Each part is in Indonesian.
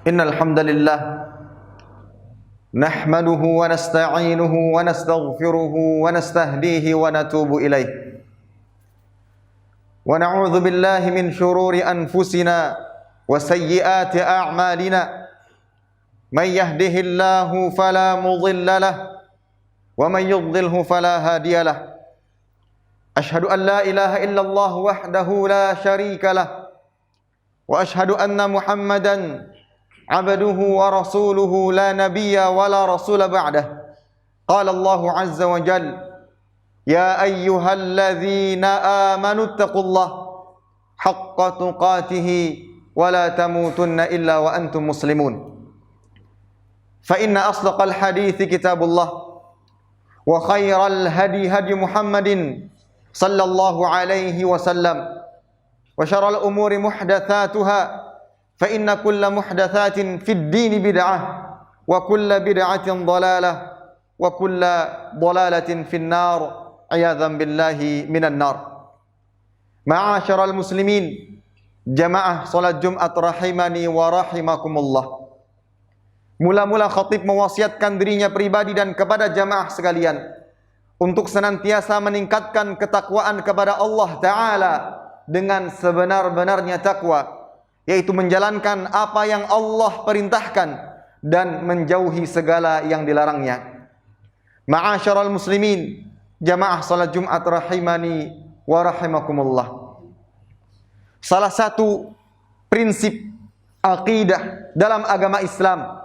Innal hamdalillah nahmaduhu wa nasta'inuhu wa nastaghfiruhu wa nastahdihi wa natubu ilaih. Wa na'udzu billahi min shururi anfusina wa sayyiati a'malina. May yahdihillahu fala mudilla lahu wa may yudlilhu fala hadiya lahu. Ashhadu an la ilaha illallah wahdahu la syarika lahu wa ashhadu anna Muhammadan abduhu wa rasuluhu la nabiyya wa la rasula ba'dah. Qala Allah azza wa jalla, ya ayyuhalladzina amanu taqullaha haqqa tuqatih wa la tamutunna illa wa antum muslimun. Fa inna asdaqal hadithi kitabullah wa khairal hadi hadi Muhammadin sallallahu alaihi wasallam wa syarrul umuri muhdatsatuha fa inna kulla muhdatsatin fid din bid'ah wa kulla bid'atin dhalalah wa kulla dhalalatin fin nar a'yadzan billahi minan nar. Ma'asyiral muslimin, jamaah salat Jumat rahimani wa rahimakumullah. Mula-mula khatib mewasiatkan dirinya pribadi dan kepada jamaah sekalian untuk senantiasa meningkatkan ketakwaan kepada Allah Ta'ala dengan sebenar-benarnya takwa, yaitu menjalankan apa yang Allah perintahkan dan menjauhi segala yang dilarangnya. Ma'asyiral muslimin, jamaah salat Jumat rahimani wa rahimakumullah. Salah satu prinsip akidah dalam agama Islam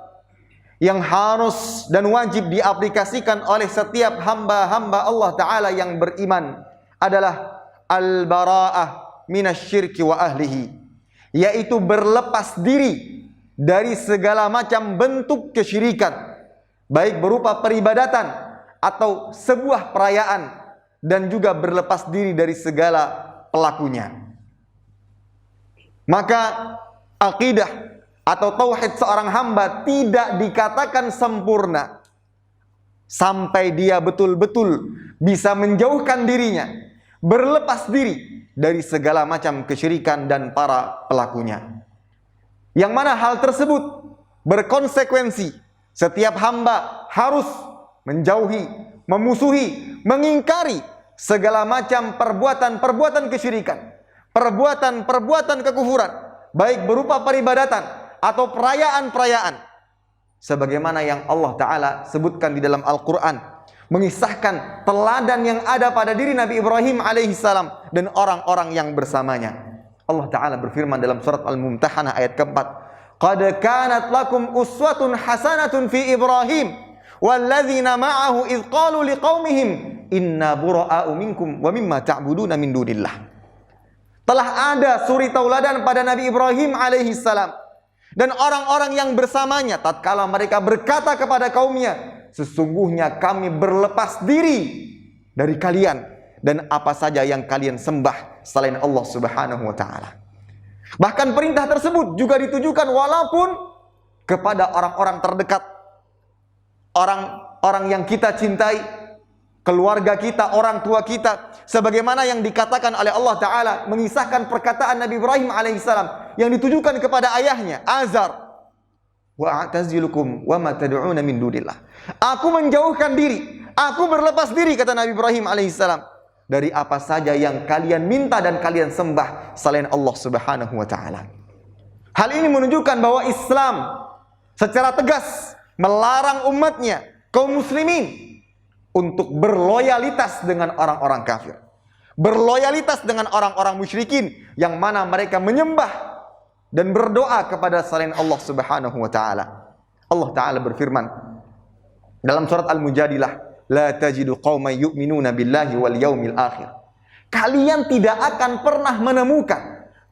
yang harus dan wajib diaplikasikan oleh setiap hamba-hamba Allah Ta'ala yang beriman adalah al-bara'ah minasyirki wa ahlihi, yaitu berlepas diri dari segala macam bentuk kesyirikan, baik berupa peribadatan atau sebuah perayaan, dan juga berlepas diri dari segala pelakunya. Maka akidah atau tauhid seorang hamba tidak dikatakan sempurna sampai dia betul-betul bisa menjauhkan dirinya, berlepas diri dari segala macam kesyirikan dan para pelakunya. Yang mana hal tersebut berkonsekuensi setiap hamba harus menjauhi, memusuhi, mengingkari segala macam perbuatan-perbuatan kesyirikan, perbuatan-perbuatan kekufuran, baik berupa peribadatan atau perayaan-perayaan, sebagaimana yang Allah Ta'ala sebutkan di dalam Al-Quran, mengisahkan teladan yang ada pada diri Nabi Ibrahim alaihissalam dan orang-orang yang bersamanya. Allah Ta'ala berfirman dalam surat Al-Mumtahanah ayat keempat, qad kanat lakum uswatun hasanatun fi Ibrahim walladzina ma'ahu idh qalu liqaumihim inna bura'a'u minkum wa mimma ta'buduna min dunillah. Telah ada suri tauladan pada Nabi Ibrahim alaihissalam dan orang-orang yang bersamanya tatkala mereka berkata kepada kaumnya, sesungguhnya kami berlepas diri dari kalian dan apa saja yang kalian sembah selain Allah Subhanahu wa taala. Bahkan perintah tersebut juga ditujukan walaupun kepada orang-orang terdekat, orang-orang yang kita cintai, keluarga kita, orang tua kita, sebagaimana yang dikatakan oleh Allah Ta'ala mengisahkan perkataan Nabi Ibrahim alaihissalam yang ditujukan kepada ayahnya Azar, wa a'tazilukum wa ma tad'una min dunillah. Aku menjauhkan diri, aku berlepas diri, kata Nabi Ibrahim alaihissalam, dari apa saja yang kalian minta dan kalian sembah selain Allah Subhanahu wa taala. Hal ini menunjukkan bahwa Islam secara tegas melarang umatnya, kaum muslimin, untuk berloyalitas dengan orang-orang kafir, berloyalitas dengan orang-orang musyrikin yang mana mereka menyembah dan berdoa kepada selain Allah Subhanahu wa taala. Allah Ta'ala berfirman dalam surat Al-Mujadilah, la tajidu qauman yu'minuna billahi wal yaumil akhir. Kalian tidak akan pernah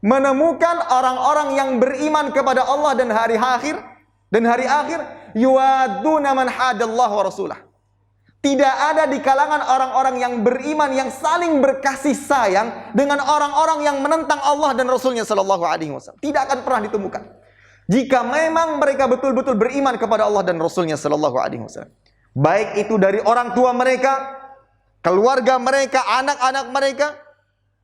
menemukan orang-orang yang beriman kepada Allah dan hari akhir yuwaduna man hadallahu wa rasulah. Tidak ada di kalangan orang-orang yang beriman yang saling berkasih sayang dengan orang-orang yang menentang Allah dan Rasulnya Sallallahu Alaihi Wasallam. Tidak akan pernah ditemukan. Jika memang mereka betul-betul beriman kepada Allah dan Rasulnya Sallallahu Alaihi Wasallam, baik itu dari orang tua mereka, keluarga mereka, anak-anak mereka,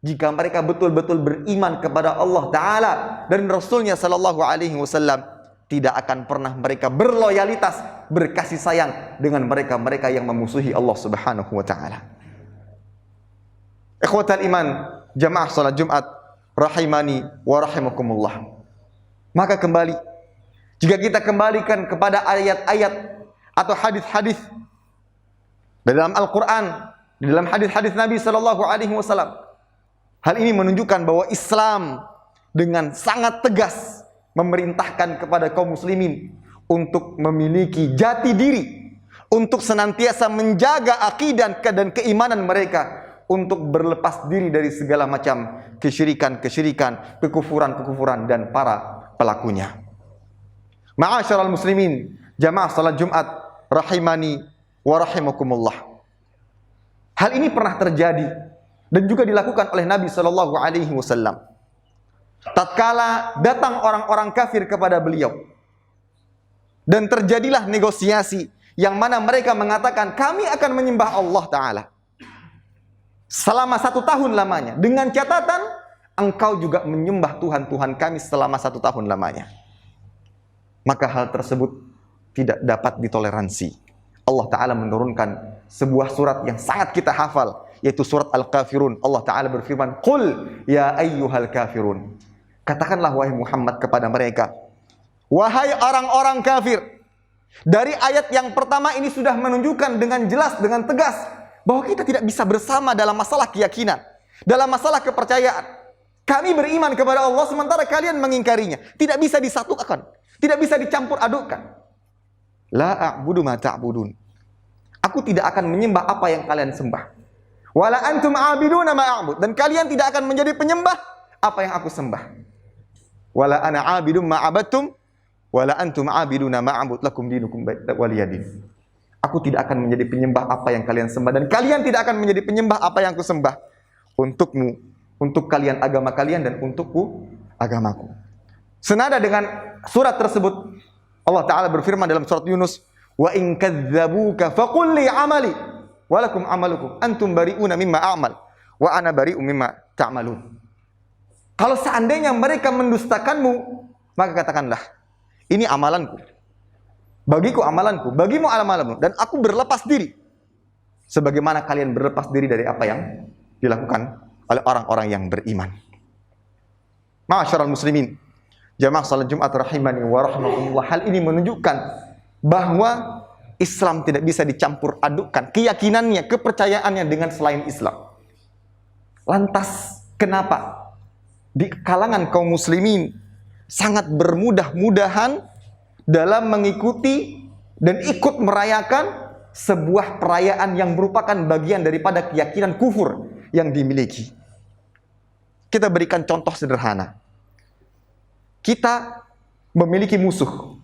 jika mereka betul-betul beriman kepada Allah Ta'ala dan Rasulnya Sallallahu Alaihi Wasallam, tidak akan pernah mereka berloyalitas, berkasih sayang dengan mereka-mereka yang memusuhi Allah Subhanahu wa taala. Ikhwatal iman, jamaah salat Jumat rahimani wa rahimakumullah. Maka kembali, jika kita kembalikan kepada ayat-ayat atau hadis-hadis dalam Al-Qur'an, di dalam hadis-hadis Nabi sallallahu alaihi wasallam, hal ini menunjukkan bahwa Islam dengan sangat tegas memerintahkan kepada kaum muslimin untuk memiliki jati diri, untuk senantiasa menjaga akidah dan keimanan mereka, untuk berlepas diri dari segala macam kesyirikan-kesyirikan, kekufuran-kekufuran dan para pelakunya. Ma'asyiral muslimin, jamaah salat Jumat rahimani wa rahimakumullah. Hal ini pernah terjadi dan juga dilakukan oleh Nabi sallallahu alaihi wasallam. Tatkala datang orang-orang kafir kepada beliau dan terjadilah negosiasi yang mana mereka mengatakan, kami akan menyembah Allah Ta'ala selama 1 tahun lamanya, dengan catatan engkau juga menyembah Tuhan-Tuhan kami selama 1 tahun lamanya. Maka hal tersebut tidak dapat ditoleransi. Allah Ta'ala menurunkan sebuah surat yang sangat kita hafal, yaitu surat Al-Kafirun. Allah Ta'ala berfirman, Qul ya ayyuhal kafirun. Katakanlah wahai Muhammad kepada mereka, wahai orang-orang kafir. Dari ayat yang pertama ini sudah menunjukkan dengan jelas, dengan tegas, bahwa kita tidak bisa bersama dalam masalah keyakinan, dalam masalah kepercayaan. Kami beriman kepada Allah sementara kalian mengingkarinya. Tidak bisa disatukan, tidak bisa dicampur adukkan. La a'budu ma ta'budun. Aku tidak akan menyembah apa yang kalian sembah. Wala antum a'biduna ma a'bud. Dan kalian tidak akan menjadi penyembah apa yang aku sembah. Wala ana 'abidum ma 'abadtum wala antum 'abiduna ma a'bud lakum dinukum waliyadin. Aku tidak akan menjadi penyembah apa yang kalian sembah dan kalian tidak akan menjadi penyembah apa yang aku sembah. Untukmu, untuk kalian agama kalian dan untukku agamaku. Senada dengan surat tersebut, Allah Ta'ala berfirman dalam surat Yunus, wa in kadzdzabuka faqul li 'amali wa lakum 'amalukum antum bari'una mimma a'mal wa ana bari'un mimma ta'malun. Kalau seandainya mereka mendustakanmu, maka katakanlah, ini amalanku, bagiku amalanku, bagimu amalanmu, dan aku berlepas diri sebagaimana kalian berlepas diri dari apa yang dilakukan oleh orang-orang yang beriman. Ma'asyiral muslimin, jamaah salat Jumat rahimani wa rahimakumullah. Hal ini menunjukkan bahwa Islam tidak bisa dicampur adukkan keyakinannya, kepercayaannya dengan selain Islam. Lantas kenapa di kalangan kaum muslimin sangat bermudah-mudahan dalam mengikuti dan ikut merayakan sebuah perayaan yang merupakan bagian daripada keyakinan kufur yang dimiliki? Kita berikan contoh sederhana. Kita memiliki musuh,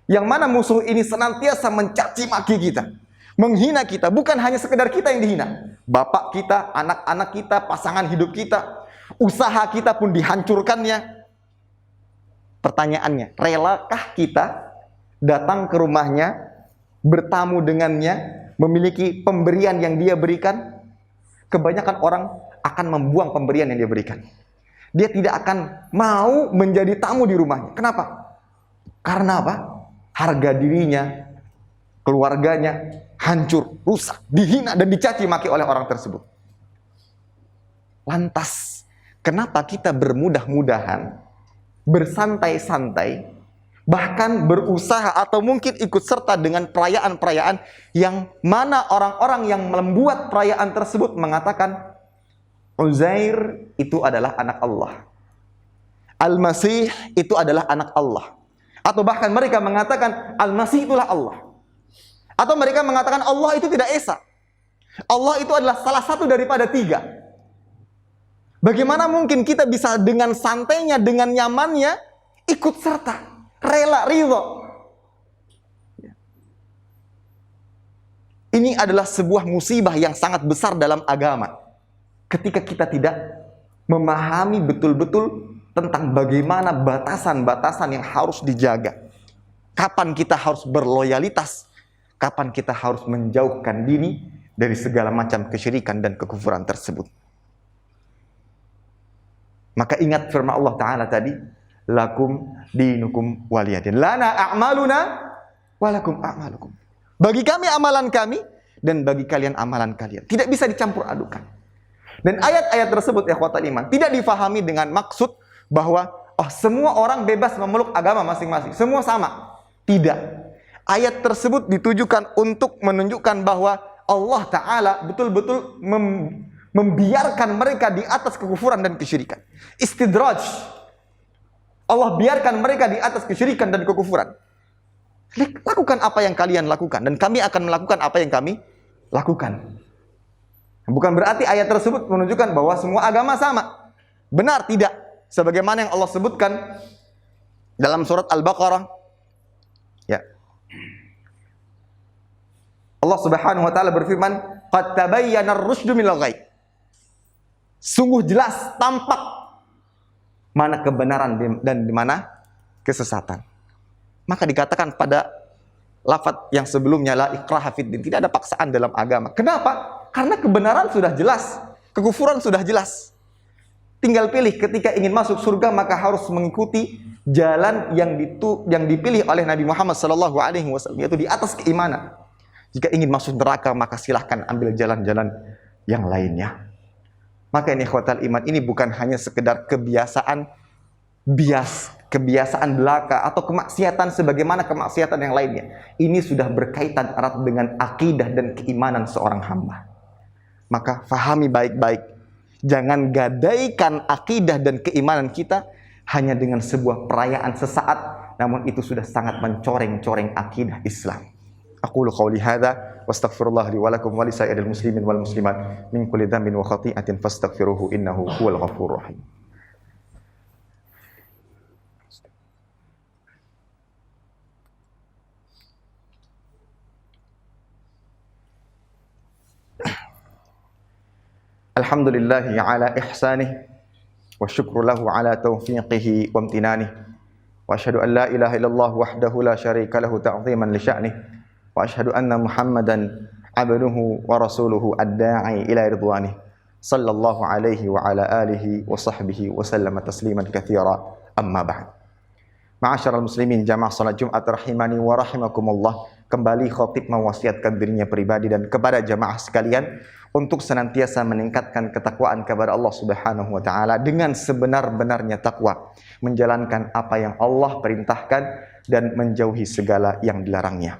yang mana musuh ini senantiasa mencaci maki kita, menghina kita. Bukan hanya sekedar kita yang dihina, bapak kita, anak-anak kita, pasangan hidup kita, usaha kita pun dihancurkannya. Pertanyaannya, relakah kita datang ke rumahnya, bertamu dengannya, memiliki pemberian yang dia berikan? Kebanyakan orang akan membuang pemberian yang dia berikan. Dia tidak akan mau menjadi tamu di rumahnya. Kenapa? Karena apa? Harga dirinya, keluarganya hancur, rusak, dihina dan dicaci maki oleh orang tersebut. Lantas, kenapa kita bermudah-mudahan, bersantai-santai, bahkan berusaha atau mungkin ikut serta dengan perayaan-perayaan yang mana orang-orang yang membuat perayaan tersebut mengatakan Uzair itu adalah anak Allah, Al-Masih itu adalah anak Allah, atau bahkan mereka mengatakan Al-Masih itulah Allah, atau mereka mengatakan Allah itu tidak esa, Allah itu adalah salah satu daripada 3. Bagaimana mungkin kita bisa dengan santainya, dengan nyamannya ikut serta, rela, ridho? Ini adalah sebuah musibah yang sangat besar dalam agama. Ketika kita tidak memahami betul-betul tentang bagaimana batasan-batasan yang harus dijaga. Kapan kita harus berloyalitas, kapan kita harus menjauhkan diri dari segala macam kesyirikan dan kekufuran tersebut. Maka ingat firman Allah Ta'ala tadi, lakum dinukum waliyadin. Lana a'maluna walakum a'malukum. Bagi kami amalan kami dan bagi kalian amalan kalian. Tidak bisa dicampur adukan. Dan ayat-ayat tersebut ikhwatal iman tidak difahami dengan maksud bahwa semua orang bebas memeluk agama masing-masing. Semua sama. Tidak. Ayat tersebut ditujukan untuk menunjukkan bahwa Allah Ta'ala betul-betul membiarkan mereka di atas kekufuran dan kesyirikan. Istidraj. Allah biarkan mereka di atas kesyirikan dan kekufuran. Lakukan apa yang kalian lakukan dan kami akan melakukan apa yang kami lakukan. Bukan berarti ayat tersebut menunjukkan bahwa semua agama sama. Benar, tidak. Sebagaimana yang Allah sebutkan dalam surat Al-Baqarah. Ya. Allah Subhanahu wa taala berfirman, "Qad tabayyana ar-rusydu minal ghayy." Sungguh jelas tampak mana kebenaran dan di mana kesesatan. Maka dikatakan pada lafaz yang sebelumnya la ikraha fid din, tidak ada paksaan dalam agama. Kenapa? Karena kebenaran sudah jelas, kekufuran sudah jelas. Tinggal pilih, ketika ingin masuk surga maka harus mengikuti jalan yang dipilih oleh Nabi Muhammad SAW, yaitu di atas keimanan. Jika ingin masuk neraka maka silahkan ambil jalan-jalan yang lainnya. Maka ini ikhwatal iman, ini bukan hanya sekedar kebiasaan belaka atau kemaksiatan sebagaimana kemaksiatan yang lainnya. Ini sudah berkaitan erat dengan akidah dan keimanan seorang hamba. Maka fahami baik-baik. Jangan gadaikan akidah dan keimanan kita hanya dengan sebuah perayaan sesaat, namun itu sudah sangat mencoreng-coreng akidah Islam. Aqulu qawli hadza wastaghfirullah li wa lakum wa li sa'iril muslimin wal muslimat min kulli dhanbin wa khati'atin fastaghfiruhu innahu huwal ghafurur rahim. Alhamdulillahi ala ihsanih wa syukru lahu ala taufiqihi wa amtinanihi wa asyhadu an la ilaha illallah wahdahu la syarika lahu ta'ziman li sya'nih wa asyhadu anna Muhammadan abduhu wa rasuluhu ad-da'i ila ridwanih sallallahu alaihi wa ala alihi wa sahbihi wa sallama tasliman katsira amma ba'd. Ma'asyiral muslimin jamaah salat Jumat rahimani wa rahimakumullah. Kembali khatib mewasiatkan dirinya pribadi dan kepada jamaah sekalian untuk senantiasa meningkatkan ketakwaan kepada Allah Subhanahu wa taala dengan sebenar-benarnya takwa, menjalankan apa yang Allah perintahkan dan menjauhi segala yang dilarangnya.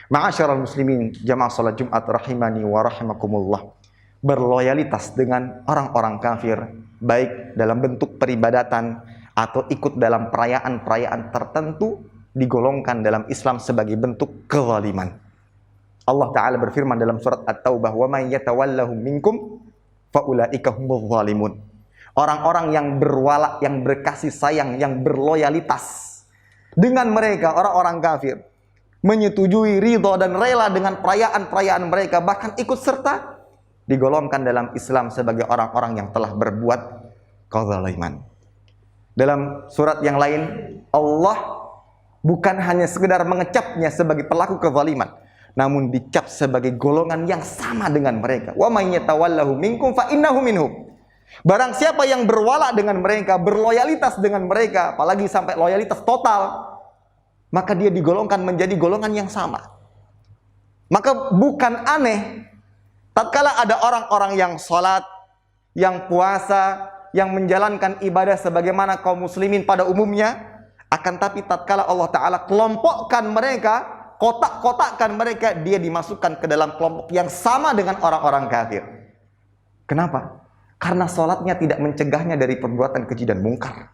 Ma'asyiral muslimin jamaah salat Jumat rahimani wa rahimakumullah. Berloyalitas dengan orang-orang kafir baik dalam bentuk peribadatan atau ikut dalam perayaan-perayaan tertentu digolongkan dalam Islam sebagai bentuk kezaliman. Allah Ta'ala berfirman dalam surat At-Taubah, "Wa may yatawallahum minkum fa ulaika humuz zalimun." Orang-orang yang berwala, yang berkasih sayang, yang berloyalitas dengan mereka, orang-orang kafir, menyetujui, ridha dan rela dengan perayaan-perayaan mereka, bahkan ikut serta, digolongkan dalam Islam sebagai orang-orang yang telah berbuat kezaliman. Dalam surat yang lain, Allah bukan hanya sekedar mengecapnya sebagai pelaku kezaliman, namun dicap sebagai golongan yang sama dengan mereka. Wa may yatawallahu minkum fa innahu minhum. Barang siapa yang berwala dengan mereka, berloyalitas dengan mereka, apalagi sampai loyalitas total, maka dia digolongkan menjadi golongan yang sama. Maka bukan aneh tatkala ada orang-orang yang salat, yang puasa, yang menjalankan ibadah sebagaimana kaum muslimin pada umumnya, akan tapi tatkala Allah Ta'ala kelompokkan mereka, kotak-kotakkan mereka, dia dimasukkan ke dalam kelompok yang sama dengan orang-orang kafir. Kenapa? Karena sholatnya tidak mencegahnya dari perbuatan keji dan mungkar.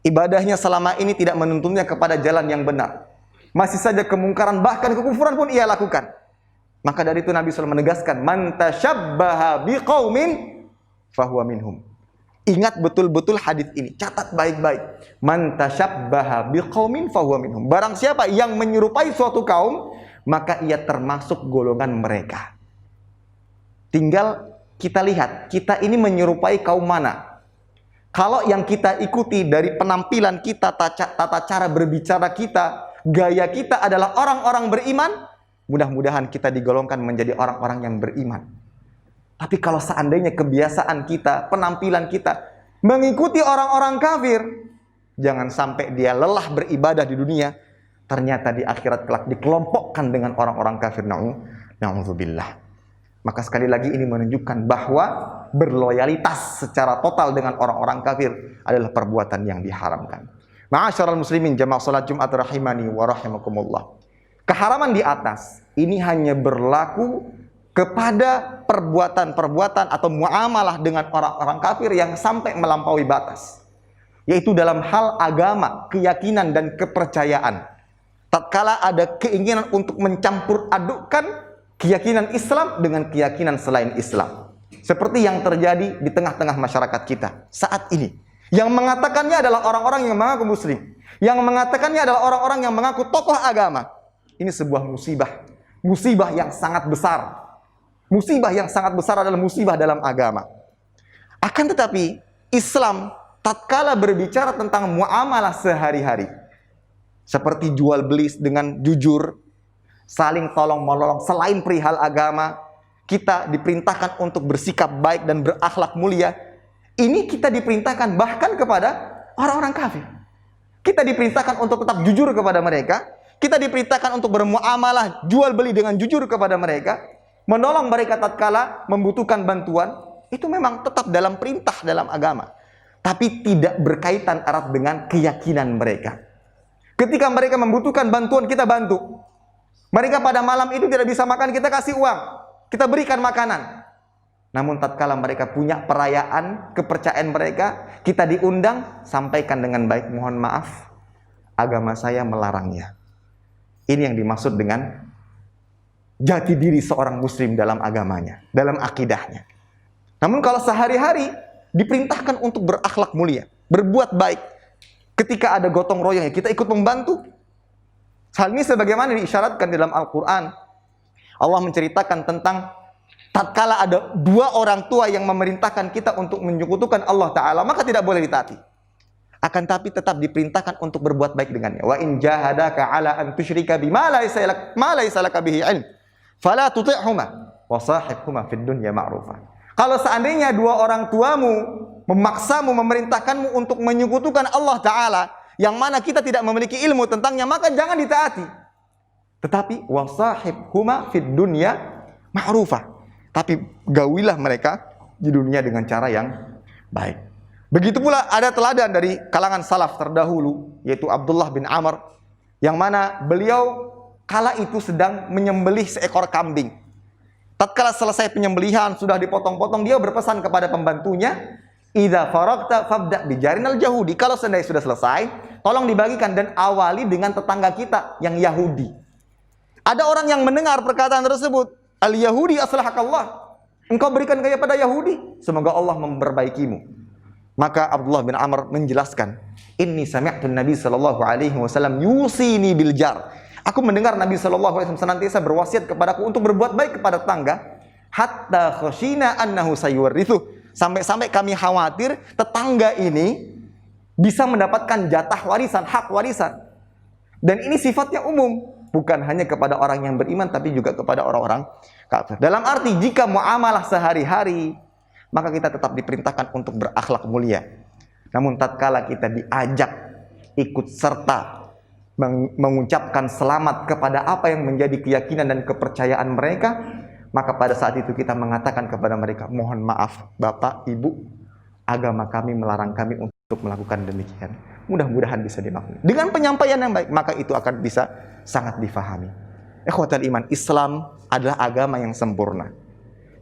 Ibadahnya selama ini tidak menuntunnya kepada jalan yang benar. Masih saja kemungkaran, bahkan kekufuran pun ia lakukan. Maka dari itu Nabi SAW menegaskan, "Man tashabbaha biqaumin fahuwa minhum." Ingat betul-betul hadis ini, catat baik-baik. Man tashabbaha biqaumin fahuwa minhum. Barang siapa yang menyerupai suatu kaum, maka ia termasuk golongan mereka. Tinggal kita lihat, kita ini menyerupai kaum mana? Kalau yang kita ikuti dari penampilan kita, tata cara berbicara kita, gaya kita adalah orang-orang beriman, mudah-mudahan kita digolongkan menjadi orang-orang yang beriman. Tapi kalau seandainya kebiasaan kita, penampilan kita mengikuti orang-orang kafir, Jangan sampai dia lelah beribadah di dunia, ternyata di akhirat kelak dikelompokkan dengan orang-orang kafir. Na'udzubillah. Maka sekali lagi ini menunjukkan bahwa berloyalitas secara total dengan orang-orang kafir adalah perbuatan yang diharamkan. Ma'asyiral muslimin jamaah salat Jumat rahimani wa rahimakumullah. Keharaman di atas ini hanya berlaku kepada perbuatan-perbuatan atau muamalah dengan orang-orang kafir yang sampai melampaui batas, yaitu dalam hal agama, keyakinan dan kepercayaan. Tatkala ada keinginan untuk mencampur adukkan keyakinan Islam dengan keyakinan selain Islam, seperti yang terjadi di tengah-tengah masyarakat kita saat ini. Yang mengatakannya adalah orang-orang yang mengaku muslim, yang mengatakannya adalah orang-orang yang mengaku tokoh agama. Ini sebuah musibah, musibah yang sangat besar. Musibah yang sangat besar adalah musibah dalam agama. Akan tetapi Islam tatkala berbicara tentang muamalah sehari-hari, seperti jual beli dengan jujur, saling tolong menolong, selain perihal agama, kita diperintahkan untuk bersikap baik dan berakhlak mulia. Ini kita diperintahkan bahkan kepada orang-orang kafir. Kita diperintahkan untuk tetap jujur kepada mereka. Kita diperintahkan untuk bermuamalah, jual beli dengan jujur kepada mereka, menolong mereka tatkala membutuhkan bantuan. Itu memang tetap dalam perintah dalam agama, tapi tidak berkaitan erat dengan keyakinan mereka. Ketika mereka membutuhkan bantuan, kita bantu. Mereka pada malam itu tidak bisa makan, kita kasih uang, kita berikan makanan. Namun tatkala mereka punya perayaan, kepercayaan mereka, kita diundang, sampaikan dengan baik, mohon maaf, agama saya melarangnya. Ini yang dimaksud dengan jati diri seorang muslim dalam agamanya, dalam akidahnya. Namun kalau sehari-hari diperintahkan untuk berakhlak mulia, berbuat baik, ketika ada gotong royong, kita ikut membantu. Hal ini sebagaimana diisyaratkan dalam Al-Quran. Allah menceritakan tentang tatkala ada dua orang tua yang memerintahkan kita untuk menyekutukan Allah Ta'ala, maka tidak boleh ditaati. Akan tapi tetap diperintahkan untuk berbuat baik dengannya. Wa in jahadaka ala an tusyrika bima laysa laka bihi ilm fala tuti'huma wa sahibhuma fid dunya ma'rufa. Kalau seandainya dua orang tuamu memaksamu, memerintahkanmu untuk menyekutukan Allah Ta'ala, yang mana kita tidak memiliki ilmu tentangnya, maka jangan ditaati. Tetapi wasahibhuma fid dunya ma'rufa. Tapi gaulilah mereka di dunia dengan cara yang baik. Begitu pula ada teladan dari kalangan salaf terdahulu, yaitu Abdullah bin Amr, yang mana beliau kala itu sedang menyembelih seekor kambing. Tatkala selesai penyembelihan, sudah dipotong-potong, dia berpesan kepada pembantunya, idza faragta fabda bijarinal jahudi. Kalau seandainya sudah selesai, tolong dibagikan dan awali dengan tetangga kita yang Yahudi. Ada orang yang mendengar perkataan tersebut, al-Yahudi aslahakallah, engkau berikan kepada Yahudi, semoga Allah memperbaikimu. Maka Abdullah bin Amr menjelaskan, inni sami'tu Nabi sallallahu alaihi wasallam yusini bil jar. Aku mendengar Nabi sallallahu alaihi wasallam senantiasa berwasiat kepadaku untuk berbuat baik kepada tetangga, hatta khashina annahu sayuwarithu. Sampai-sampai kami khawatir tetangga ini bisa mendapatkan jatah warisan, hak warisan. Dan ini sifatnya umum, bukan hanya kepada orang yang beriman, tapi juga kepada orang-orang kafir. Dalam arti jika muamalah sehari-hari, maka kita tetap diperintahkan untuk berakhlak mulia. Namun tatkala kita diajak ikut serta mengucapkan selamat kepada apa yang menjadi keyakinan dan kepercayaan mereka, maka pada saat itu kita mengatakan kepada mereka, mohon maaf Bapak, Ibu, agama kami melarang kami untuk melakukan demikian. Mudah-mudahan bisa dimaklumi. Dengan penyampaian yang baik, maka itu akan bisa sangat difahami. Ikhwatal iman, Islam adalah agama yang sempurna.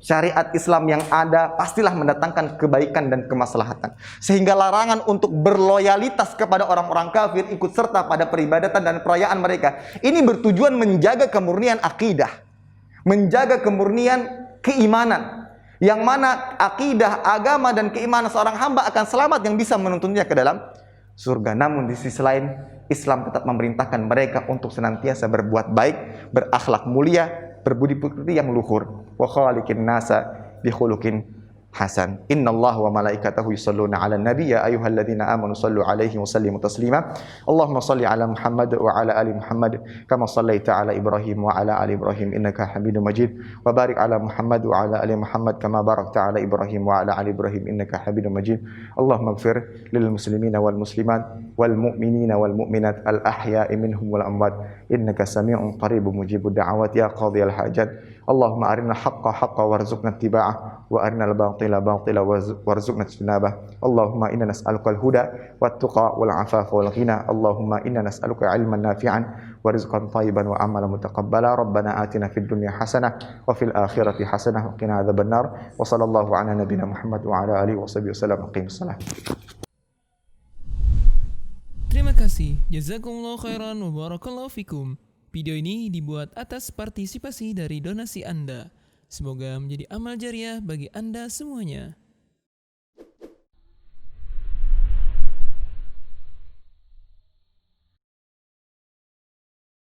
Syariat Islam yang ada pastilah mendatangkan kebaikan dan kemaslahatan. Sehingga larangan untuk berloyalitas kepada orang-orang kafir, ikut serta pada peribadatan dan perayaan mereka, ini bertujuan menjaga kemurnian akidah, menjaga kemurnian keimanan, yang mana akidah, agama, dan keimanan seorang hamba akan selamat yang bisa menuntunnya ke dalam surga. Namun di sisi lain, Islam tetap memerintahkan mereka untuk senantiasa berbuat baik, berakhlak mulia, berbudi pekerti yang luhur. Wa khaliqin nasa bi khuluqin hasan. Innallaha wa malaikatahu yusholluna 'alan nabi ya ayyuhalladzina amanu shallu 'alaihi wa sallimu taslima. Allahumma shalli 'ala Muhammad wa 'ala ali Muhammad kama shallaita 'ala Ibrahim wa 'ala ali Ibrahim innaka Hamidum Majid. Wa barik 'ala Muhammad wa 'ala ali Muhammad kama barakta 'ala Ibrahim wa 'ala ali Ibrahim innaka Hamidum Majid. Allahumma ighfir lil muslimina wal muslimat wal mu'minina wal mu'minat al ahya'i minhum wal amwat innaka samii'un qaribun mujibud da'awat ya qadhiyal hajat. Allahumma arina haqqa haqqa warzuqna ittiba'ah wa arina al-batila batila warzuqna ijtinabah. Allahumma inna nas'aluka al-huda wat-tuqa wal 'afafa wal ghina. Allahumma inna nas'aluka 'ilman nafi'an wa rizqan thayyiban wa amalan mutaqabbala. Rabbana atina fid dunya hasanah wa fil akhirati hasanah wa qina adzabannar. Wa sallallahu ala nabiyyina Muhammad wa ala alihi washabihi wasallam. Aqimus shalah. Terima kasih. Jazakumullahu khairan wa barakallahu fikum. Video ini dibuat atas partisipasi dari donasi Anda. Semoga menjadi amal jariah bagi Anda semuanya.